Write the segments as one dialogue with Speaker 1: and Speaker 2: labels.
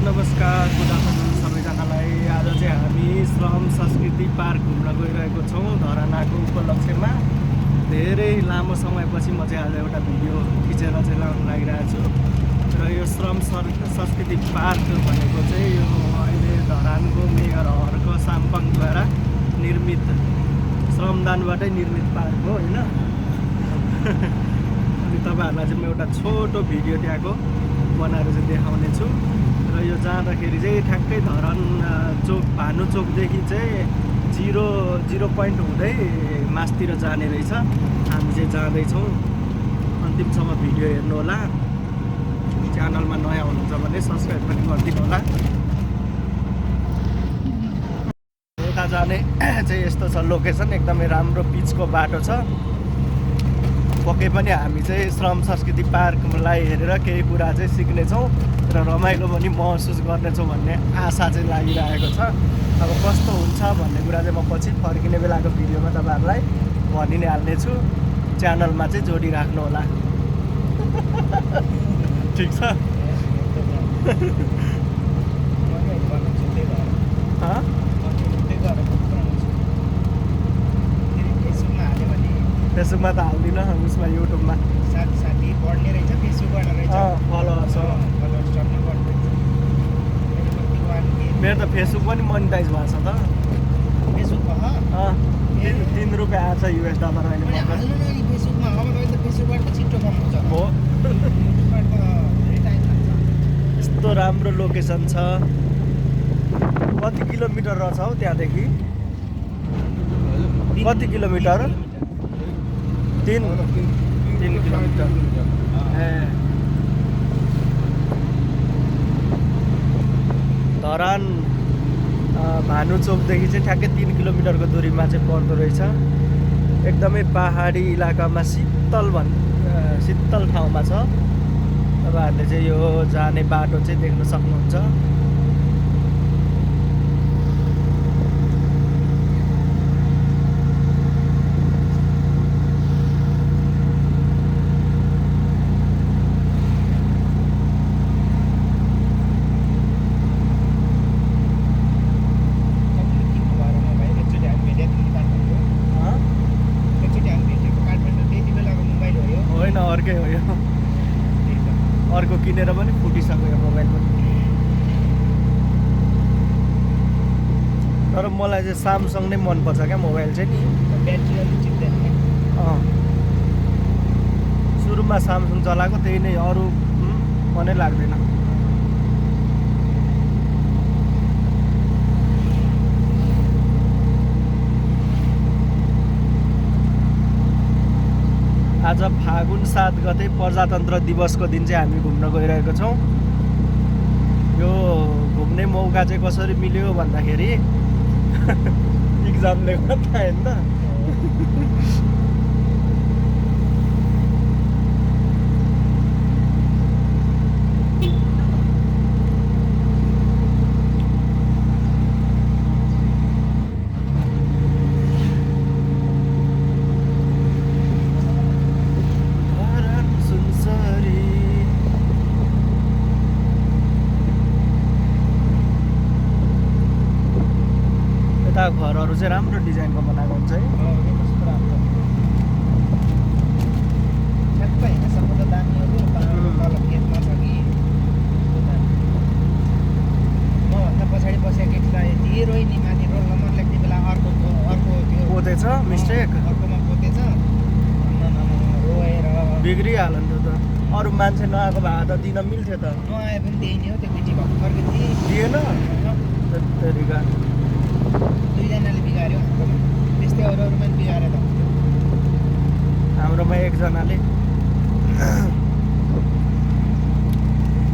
Speaker 1: नमस्कार, good afternoon सबैजनालाई। आज चाहिँ हामी श्रम संस्कृति पार्क घुम्न गइरहेको छौँ धरानाको उपलक्ष्यमा। धेरै लामो समयपछि म चाहिँ आज एउटा भिडियो खिचेर चाहिँ ल्याउन लागिरहेको छु। र यो श्रम संस्कृति पार्क भनेको चाहिँ यो अहिले धरानको मेयर हर्क साम्पाङद्वारा निर्मित श्रमदानबाटै निर्मित पार्क हो होइन। अनि तपाईँहरूलाई चाहिँ म एउटा छोटो भिडियो त्यहाँको बनाएर चाहिँ देखाउने छु। र यो जाँदाखेरि चाहिँ ठ्याक्कै धरान चोक भानु चोकदेखि चाहिँ जिरो पोइन्ट हुँदै मासतिर जाने रहेछ। हामी चाहिँ जाँदैछौँ। अन्तिमसम्म भिडियो हेर्नु होला। च्यानलमा नयाँ हुनुहुन्छ भने सब्सक्राइब पनि गरिदिनु होला। यता जाने चाहिँ यस्तो छ लोकेसन, एकदमै राम्रो पिचको बाटो छ। पक्कै पनि हामी चाहिँ श्रम संस्कृति पार्कलाई हेरेर केही कुरा चाहिँ सिक्नेछौँ र रमाइलो पनि महसुस गर्नेछौँ भन्ने आशा चाहिँ लागिरहेको छ। अब कस्तो हुन्छ भन्ने कुरा चाहिँ म पछि फर्किने बेलाको भिडियोमा तपाईँहरूलाई भनि नै हाल्नेछु। च्यानलमा चाहिँ जोडिराख्नु होला। ठिक छ। फेसबुकमा त हाल्दिनँ, उसमा युट्युबमा
Speaker 2: साथी बढ्ने रहेछ, फेसबुकबाट रहेछ
Speaker 1: फलोवर्स हो। मेरो त फेसबुक पनि मोनिटाइज भएको छ त।
Speaker 2: फेसबुकमा
Speaker 1: $3 आएको छ US डलर अहिले भर्खर।
Speaker 2: फेसबुकमा अब त फेसबुकबाट त छिट्टो कमाउँछ
Speaker 1: हो।
Speaker 2: युट्युबबाट त धेरै टाइम लाग्छ।
Speaker 1: यस्तो राम्रो लोकेसन छ। कति किलोमिटर रहेछ हौ त्यहाँदेखि? कति किलोमिटर? 3 किलोमिटर। धरान भानु चोकदेखि चाहिँ ठ्याक्कै 3 किलोमिटरको दूरीमा चाहिँ पर्दो रहेछ। एकदमै पहाडी इलाकामा शीतल ठाउँमा छ। तपाईँहरूले चाहिँ यो जाने बाटो चाहिँ देख्न सक्नुहुन्छ। अर्कै हो यो, अर्को किनेर पनि फुटिसक्यो यो मोबाइल पनि। तर मलाई चाहिँ सामसङ नै मनपर्छ क्या मोबाइल चाहिँ नि।
Speaker 2: ब्याट्री अलिक चिप्दैन।
Speaker 1: सुरुमा सामसङ चलाएको, त्यही नै, अरू मनै लाग्दैन। आज फागुन 7 गते प्रजातन्त्र दिवसको दिन चाहिँ हामी घुम्न गइरहेको छौँ। यो घुम्ने मौका चाहिँ कसरी मिल्यो भन्दाखेरि इक्जामले गर्दा होइन। घरहरू चाहिँ राम्रो डिजाइनको बनाएको हुन्छ है।
Speaker 2: ठ्याक्कै होइन, सबै दामीहरू तल खेतमा छ कि मभन्दा पछाडि बसेको केटीलाई ढिरो नि माथि रोल नम्बर लेख्ने बेला अर्को त्यो
Speaker 1: पोतेछ मिस्टेक,
Speaker 2: अर्कोमा पोतेछ। रोएर
Speaker 1: बिग्रिहाल्यो नि त। अरू मान्छे नआएको भए त दिन मिल्थ्यो त।
Speaker 2: नआए पनि त्यही नि हो, त्यो केटी भर्खरको
Speaker 1: दिएन। तरिका
Speaker 2: दुईजनाले बिगाऱ्यो हाम्रोमा। त्यस्तै अरूमा पनि बिगारेर त
Speaker 1: हाम्रोमा एकजनाले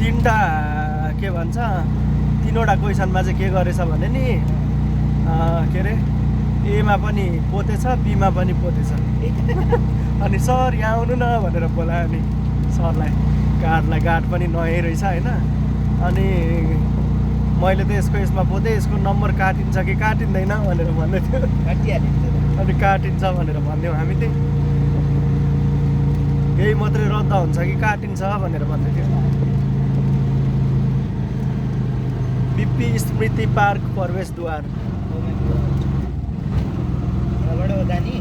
Speaker 1: 3टा के भन्छ 3वटा क्वेसनमा चाहिँ के गरेछ भने नि के अरे एमा पनि पोतेछ, बीमा पनि पोतेछ। अनि सर यहाँ आउनु न भनेर बोलायो नि सरलाई। गार्ड पनि नयाँ रहेछ होइन। अनि मैले त यसमा पोतेँ, यसको नम्बर काटिन्छ कि काटिँदैन भनेर भन्दै थियो। अनि काटिन्छ भनेर भन्थ्यौँ हामी चाहिँ। यही मात्रै रद्द हुन्छ कि काटिन्छ भनेर भन्दै थियो। एसपी स्मृति पार्क प्रवेशद्वार।
Speaker 2: यहाँबाट हो जाने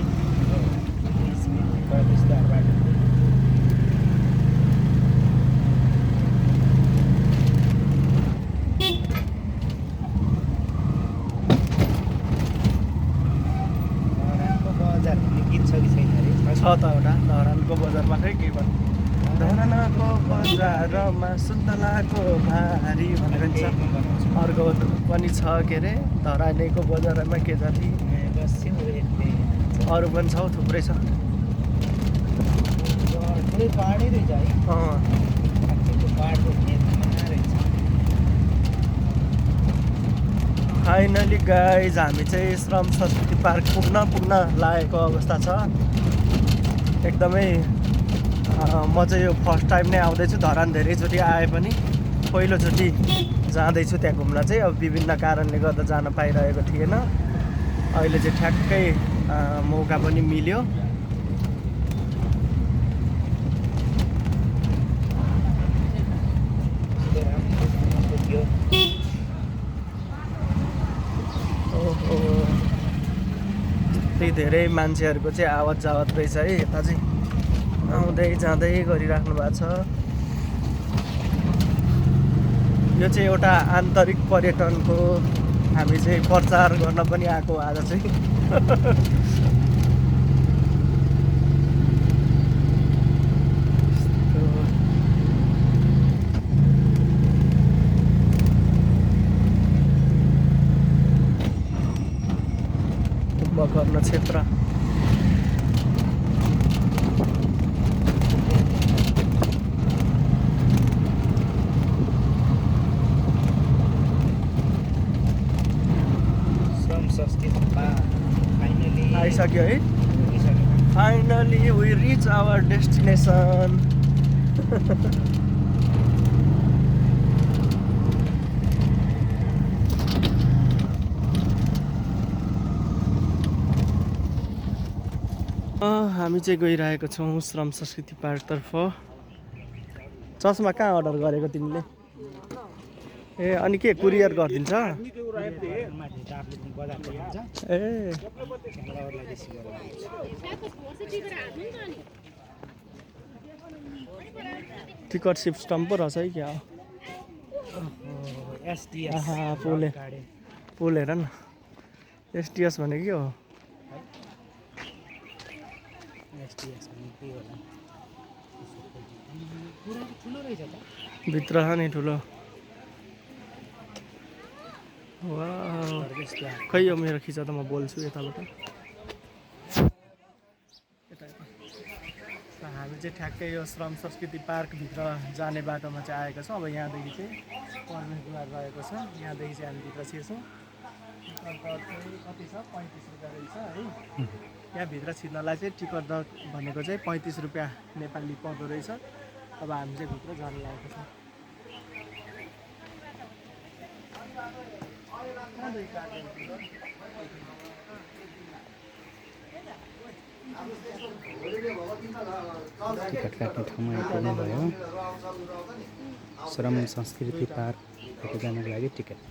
Speaker 2: प्रवेशद्वारबाट। धरानको बजार भन्ने गीत छ कि छैन अरे?
Speaker 1: छ त एउटा धरानको बजारमा खै के भन्नु, धरानको बजारमा सुन्तलाको भारी भनेर नि छ। अर्को पनि छ के अरे धरानीको बजारमा के जाति, अरू पनि छ हौ, थुप्रै छ।
Speaker 2: पुरै पाहाडै रहेछ है। त्यो पाहाडको मेनमा रहेछ।
Speaker 1: फाइनली गाइज हामी चाहिँ श्रम संस्कृति पार्क पुग्न लागेको अवस्था छ। एकदमै म चाहिँ यो फर्स्ट टाइम नै आउँदैछु धरान। धेरैचोटि आए पनि पहिलोचोटि जाँदैछु त्यहाँ घुम्न चाहिँ। अब विभिन्न कारणले गर्दा जान पाइरहेको थिएन। अहिले चाहिँ ठ्याक्कै मौका पनि मिल्यो। ओहो, त्यही धेरै मान्छेहरूको चाहिँ आवत जावत रहेछ है। यता चाहिँ आउँदै जाँदै गरिराख्नु भएको छ। यो चाहिँ एउटा आन्तरिक पर्यटनको हामी चाहिँ प्रचार गर्न पनि आएको आज चाहिँ। कुम्भकर्ण क्षेत्र। आइसक्यो है। Finally we reach our destination. हामी चाहिँ गइरहेको छौँ श्रम संस्कृति पार्कतर्फ। चस्मा कहाँ अर्डर गरेको तिमीले? ए अनि के कुरियर गरिदिन्छ? ए टिकट सिस्टम पो रहेछ है क्या? पुल हेर न, एसटिएस भनेको के हो? भित्र छ नि ठुलो। खै यो मेरो खिच त म बोल्छु यताबाट। हामी चाहिँ ठ्याक्कै यो श्रम संस्कृति पार्कभित्र जाने बाटोमा चाहिँ आएका छौँ। अब यहाँदेखि चाहिँ प्रवेशद्वार रहेको छ। यहाँदेखि चाहिँ हामी भित्र छिर्छौँ। टिकट दर चाहिँ कति छ? 35 रुपियाँ रहेछ है। यहाँभित्र छिर्नलाई चाहिँ टिकट दर भनेको चाहिँ 35 रुपियाँ नेपाली पर्दो रहेछ। अब हामी चाहिँ भित्र जान लागेको छौँ।
Speaker 2: टिकट काट्ने ठाउँमा आइपुग्नु भयो। श्रम संस्कृति पार्क जानको लागि टिकट।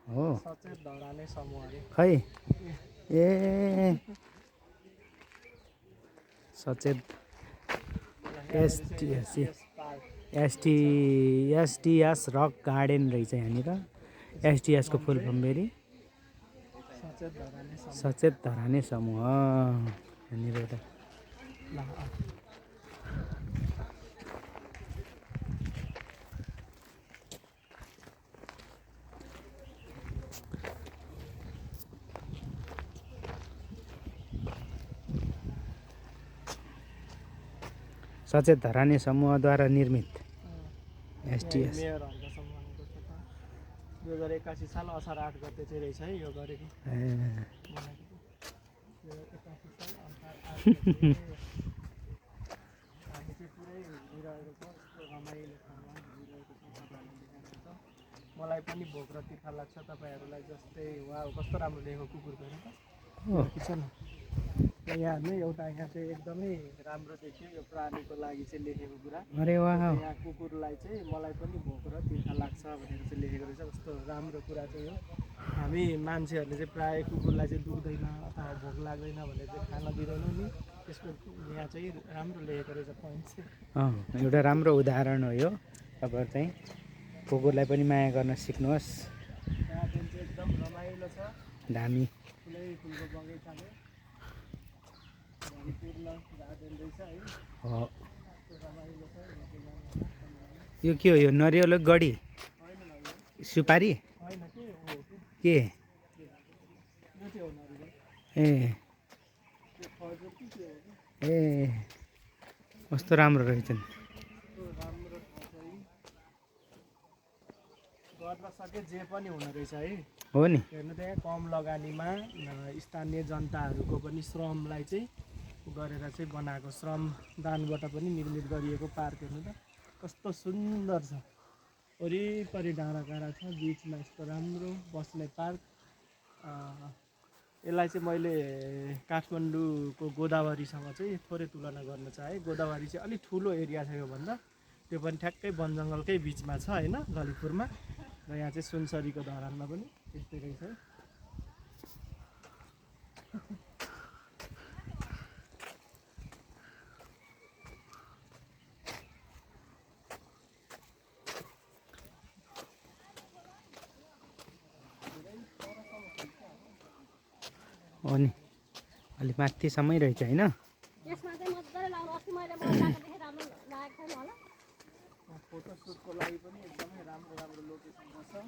Speaker 2: हो
Speaker 1: सचेत धराने समूह अरे।
Speaker 2: खै ए सचेत एसटिएस रक गार्डन रहेछ यहाँनिर। एसटिएसको फुल फर्म फेरि सचेत धराने समूह। यहाँनिर एउटा सचेत धराने समूहद्वारा निर्मित एसटिएस।
Speaker 1: 2081 साल असार 8 गते चाहिँ रहेछ है यो गरेको। हामी चाहिँ पुरै हिँडिरहेको छ। रमाइलो ठाउँमा हिँडिरहेको छ। मलाई पनि भोक र तिर्खा लाग्छ तपाईँहरूलाई जस्तै वा कस्तो राम्रो लेखेको कुकुरको हेर
Speaker 3: हो
Speaker 1: त छ न र यहाँ हेर्नु एउटा यहाँ चाहिँ एकदमै राम्रो देखियो यो प्राणीको लागि चाहिँ लेखेको कुरा
Speaker 3: अरे वाह
Speaker 1: यहाँ कुकुरलाई चाहिँ मलाई पनि भोक र तिर्खा लाग्छ भनेर चाहिँ लेखेको रहेछ कस्तो राम्रो कुरा चाहिँ हो हामी मान्छेहरूले चाहिँ प्रायः कुकुरलाई चाहिँ दुख्दैन अथवा भोक लाग्दैन भनेर चाहिँ खान दिँदैनौँ नि त्यसको यहाँ चाहिँ राम्रो लेखेको रहेछ पोइन्ट चाहिँ
Speaker 3: एउटा राम्रो उदाहरण हो यो तपाईँहरू चाहिँ कुकुरलाई पनि माया गर्न सिक्नुहोस्
Speaker 1: गार्डन चाहिँ एकदम रमाइलो छ
Speaker 3: धामी
Speaker 1: ठुलै फुलको बगैँचाले भरिपूर्ण गार्डन रहेछ है
Speaker 3: हो
Speaker 1: रमाइलो छ
Speaker 3: यो के हो यो नरिवल हो गडी
Speaker 1: होइन न
Speaker 3: सुपारी
Speaker 1: होइन के हो
Speaker 3: के
Speaker 1: यो चाहिँ हो नरिवल
Speaker 3: ए
Speaker 1: त्यो खजुर कि के हो
Speaker 3: ए कस्तो राम्रो रहेछन्
Speaker 1: कस्तो राम्रो ठाउँ छ है गर्न सके जे पनि हुने रहेछ है
Speaker 3: हो नि
Speaker 1: हेर्नु त यहाँ कम लगानीमा स्थानीय जनताहरूको पनि श्रमलाई चाहिँ गरेर चाहिँ बनाएको श्रम दानबाट पनि निर्मित गरिएको पार्क हेर्नु त कस्तो सुन्दर छ वरिपरि डाँडाकाँडा छ बिचमा यस्तो राम्रो बस्ने पार्क यसलाई चाहिँ मैले काठमाडौँको गोदावरीसँग चाहिँ थोरै तुलना गर्न चाहेँ गोदावरी चाहिँ अलिक ठुलो एरिया छ योभन्दा त्यो पनि ठ्याक्कै वन जङ्गलकै बिचमा छ होइन ललितपुरमा र यहाँ चाहिँ सुनसरीको धरानमा पनि त्यस्तै रहेछ है
Speaker 3: हो नि अलिक माथिसम्मै रहेछ होइन
Speaker 4: यसमा चाहिँ मजाले लाउनु अस्ति मैले लगाएको देखेँ राम्रो लागेको छैन होला
Speaker 1: फोटोसुटको लागि पनि एकदमै राम्रो राम्रो लोकेसन छ
Speaker 3: अँ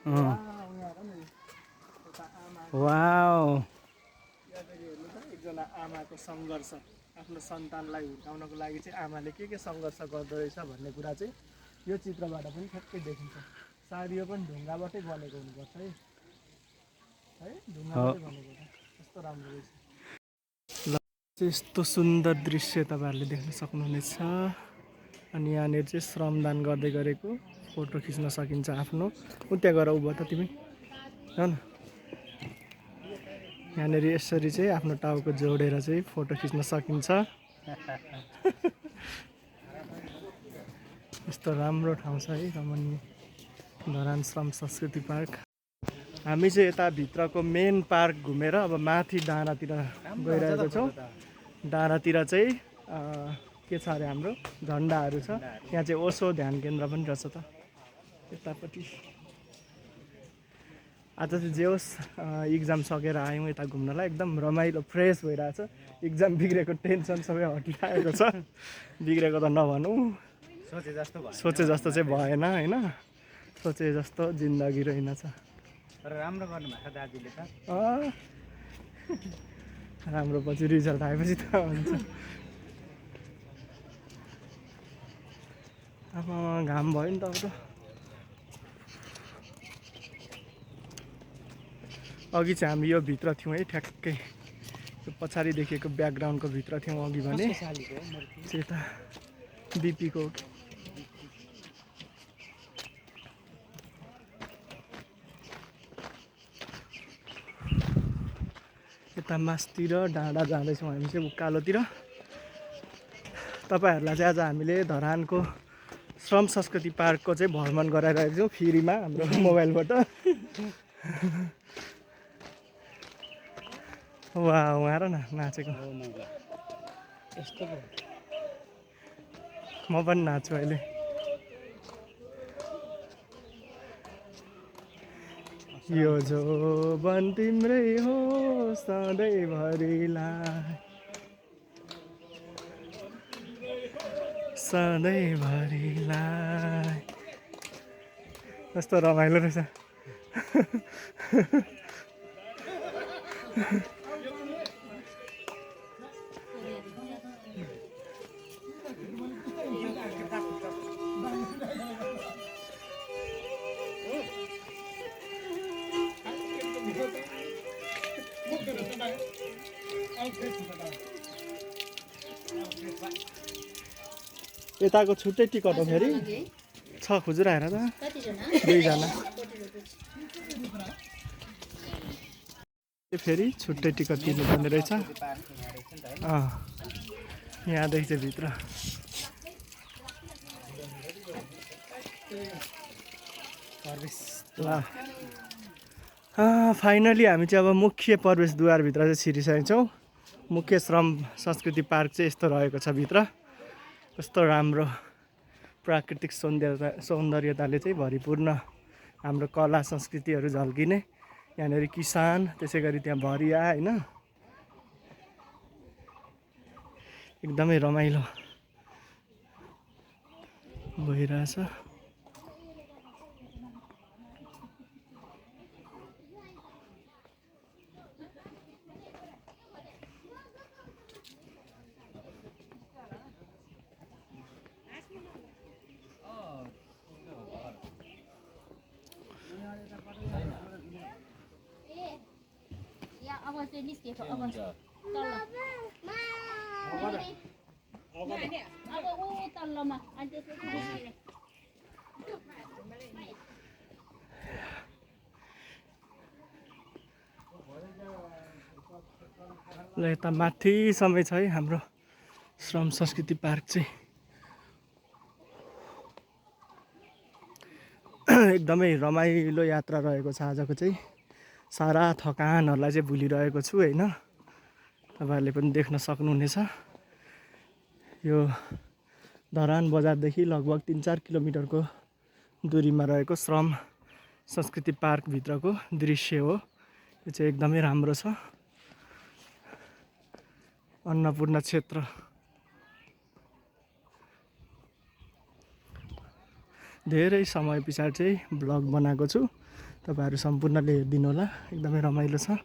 Speaker 1: यहाँ हेर न एउटा आमा
Speaker 3: वाउ
Speaker 1: यहाँनिर हेर्नु त एकजना आमाको सङ्घर्ष आफ्नो सन्तानलाई हुर्काउनको लागि चाहिँ आमाले के सङ्घर्ष गर्दो रहेछ भन्ने कुरा चाहिँ यो चित्रबाट पनि ठ्याक्कै देखिन्छ सायद यो पनि ढुङ्गाबाटै बनेको हुनुपर्छ है ढुङ्गाबाटै बनेको छ कस्तो राम्रो रहेछ ल यस्तो सुन्दर दृश्य तपाईँहरूले देख्न सक्नुहुनेछ अनि यहाँनिर चाहिँ श्रमदान गर्दै गरेको फोटो खिच्न सकिन्छ आफ्नो उता गएर उभो त तिमी हो न यहाँनिर यसरी चाहिँ आफ्नो टाउको जोडेर चाहिँ फोटो खिच्न सकिन्छ यस्तो राम्रो ठाउँ छ है रमणीय धरान श्रम संस्कृति पार्क हामी चाहिँ यता भित्रको मेन पार्क घुमेर अब माथि डाँडातिर गइरहेको छौँ डाँडातिर चाहिँ के छ अरे हाम्रो झन्डाहरू छ यहाँ चाहिँ ओसो ध्यान केन्द्र पनि रहेछ त यतापट्टि आज चाहिँ जे होस् इक्जाम सकेर आयौँ यता घुम्नलाई एकदम रमाइलो फ्रेस भइरहेछ इक्जाम बिग्रेको टेन्सन सबै हटिरहेको छ बिग्रेको त नभनौँ सोचे जस्तो चाहिँ भएन होइन सोचे जस्तो जिन्दगी रहेनछ
Speaker 3: तर राम्रो गर्नुभएको दाजुले त
Speaker 1: राम्रो पछि रिजल्ट आएपछि त हुन्छ अब घाम भयो नि त अब त अघि चाहिँ हामी यो भित्र थियौँ है ठ्याक्कै यो पछाडि देखिएको ब्याकग्राउन्डको भित्र थियौँ अघि भने चाहिँ यता बिपीको यता मासतिर डाँडा जाँदैछौँ हामी चाहिँ उकालोतिर तपाईँहरूलाई चाहिँ आज हामीले धरानको श्रम संस्कृति पार्कको चाहिँ भ्रमण गराइरहेको छौँ फ्रीमा हाम्रो मोबाइलबाट वा उहाँ र न नाचेको
Speaker 3: यस्तो
Speaker 1: म पनि नाच्छु अहिले यो जोबन तिम्रै हो सधैँभरिलाई सधैँभरिलाई कस्तो रमाइलो रहेछ यताको छुट्टै टिकट हो फेरि छ खुजुरा हेर त दुईजना फेरि छुट्टै टिकट तिर्नुपर्ने रहेछ। यहाँदेखि चाहिँ भित्र ल फाइनली हामी चाहिँ अब मुख्य प्रवेशद्वारभित्र चाहिँ छिरिसकेका छौँ। मुख्य श्रम संस्कृति पार्क चाहिँ यस्तो रहेको छ। भित्र कस्तो राम्रो प्राकृतिक सौन्दर्यताले चाहिँ भरिपूर्ण हाम्रो कला संस्कृतिहरू झल्किने। यहाँनिर किसान, त्यसै गरी त्यहाँ भरिया होइन, एकदमै रमाइलो भइरहेछ।
Speaker 4: अब चाहिँ निस्केको अब तल अब ऊ तल्लोमा अनि त्यसपछि निस्किने।
Speaker 1: ल यता माथिसम्म छ है हाम्रो श्रम संस्कृति पार्क चाहिँ। एकदमै रमाइलो यात्रा रहेको छ आजको चाहिँ। सारा थकानहरूलाई चाहिँ भुलिरहेको छु होइन। तपाईँहरूले पनि देख्न सक्नुहुनेछ। यो धरान बजारदेखि लगभग 3-4 किलोमिटरको दूरीमा रहेको श्रम संस्कृति पार्कभित्रको दृश्य हो। यो चाहिँ एकदमै राम्रो छ। अन्नपूर्ण क्षेत्र धेरै समय पछाडि चाहिँ ब्लग बनाएको छु। तपाईहरु सम्पूर्णले हेरिदिनु होला। एकदमै रमाइलो छ।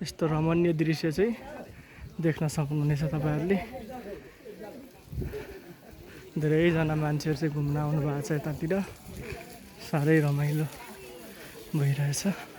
Speaker 1: यस्तो रमणीय दृश्य चाहिँ देख्न सक्नुहुनेछ तपाईहरुले। धेरैजना मान्छेहरु चाहिँ घुम्न आउनु भएको छ यतातिर। साह्रै रमाइलो भइरहेछ।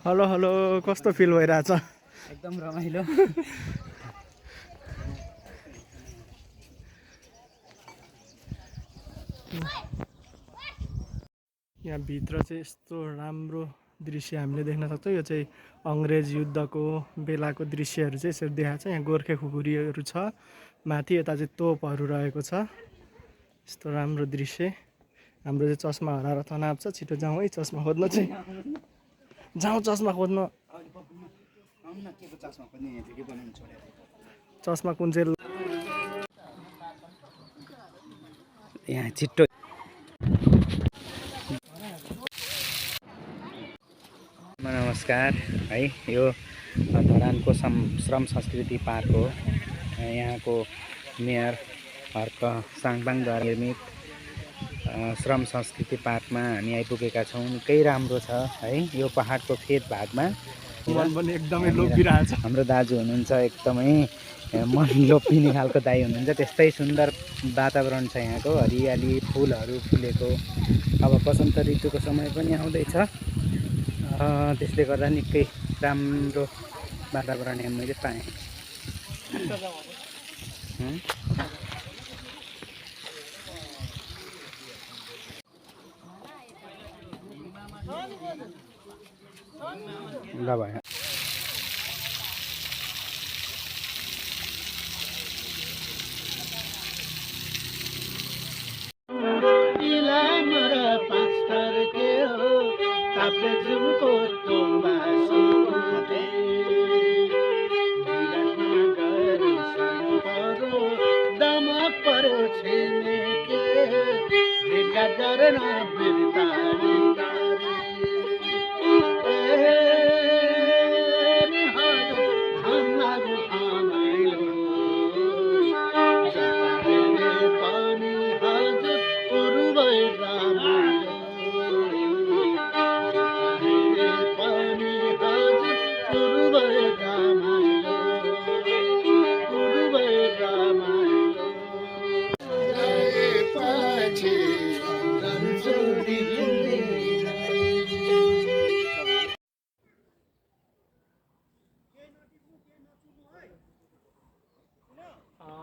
Speaker 1: हेलो हेलो, कस्तो फिल भइरहेछ?
Speaker 3: एकदम रमाइलो।
Speaker 1: यहाँ भित्र चाहिँ यस्तो राम्रो दृश्य हामीले देख्न सक्छौँ। यो चाहिँ अङ्ग्रेज युद्धको बेलाको दृश्यहरू चाहिँ यसरी देखाएको छ। यहाँ गोर्खे खुकुरीहरू छ। माथि यता चाहिँ तोपहरू रहेको छ। यस्तो राम्रो दृश्य। हाम्रो चाहिँ चस्मा हराएर तनाव छ। छिटो जाउँ है चस्मा खोज्न चाहिँ। जाउँ चस्मा खोज्न। चस्मा कुन चाहिँ
Speaker 3: यहाँ छिट्टो नमस्कार है। यो धरानको श्रम संस्कृति पार्क हो। यहाँको मेयर हर्क साङपाङद्वारा निर्मित श्रम संस्कृति पार्कमा हामी आइपुगेका छौँ। निकै राम्रो छ है। यो पहाडको फेद भागमा
Speaker 1: मन पनि एकदमै लोभिरहेछ।
Speaker 3: हाम्रो दाजु हुनुहुन्छ, एकदमै मन लोभिने खालको दाइ हुनुहुन्छ। त्यस्तै सुन्दर वातावरण छ यहाँको। हरियाली, फुलहरू फुलेको अब वसन्त ऋतुको समय पनि आउँदैछ, त्यसले गर्दा निकै राम्रो वातावरण यहाँ मैले पाएँ। ल भयो।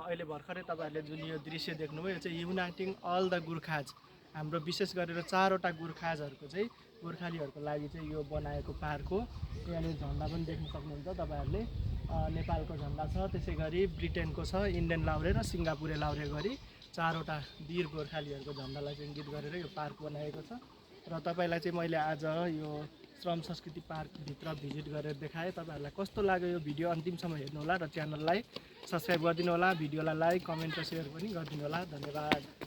Speaker 1: अहिले भर्खरै तपाईँहरूले जुन यो दृश्य देख्नुभयो यो चाहिँ युनाइटिङ अल द गुर्खाज, हाम्रो विशेष गरेर 4वटा गुर्खाजहरूको चाहिँ गोर्खालीहरूको लागि चाहिँ यो बनाएको पार्क हो। यहाँनिर झन्डा पनि देख्न सक्नुहुन्छ तपाईँहरूले, नेपालको झन्डा छ, त्यसै गरी ब्रिटेनको छ, इन्डियन लाउरे र सिङ्गापुरे लाउरे गरी 4वटा वीर गोर्खालीहरूको झन्डालाई चाहिँ इङ्गित गरेर यो पार्क बनाएको छ। र तपाईँलाई चाहिँ मैले आज यो श्रम संस्कृति पार्कभित्र भिजिट गरेर देखाएँ। तपाईँहरूलाई कस्तो लाग्यो यो भिडियो अन्तिमसम्म हेर्नुहोला र च्यानललाई सब्सक्राइब गरिदिनु होला, भिडियोलाई लाइक, कमेन्ट र सेयर पनि गरिदिनु होला। धन्यवाद।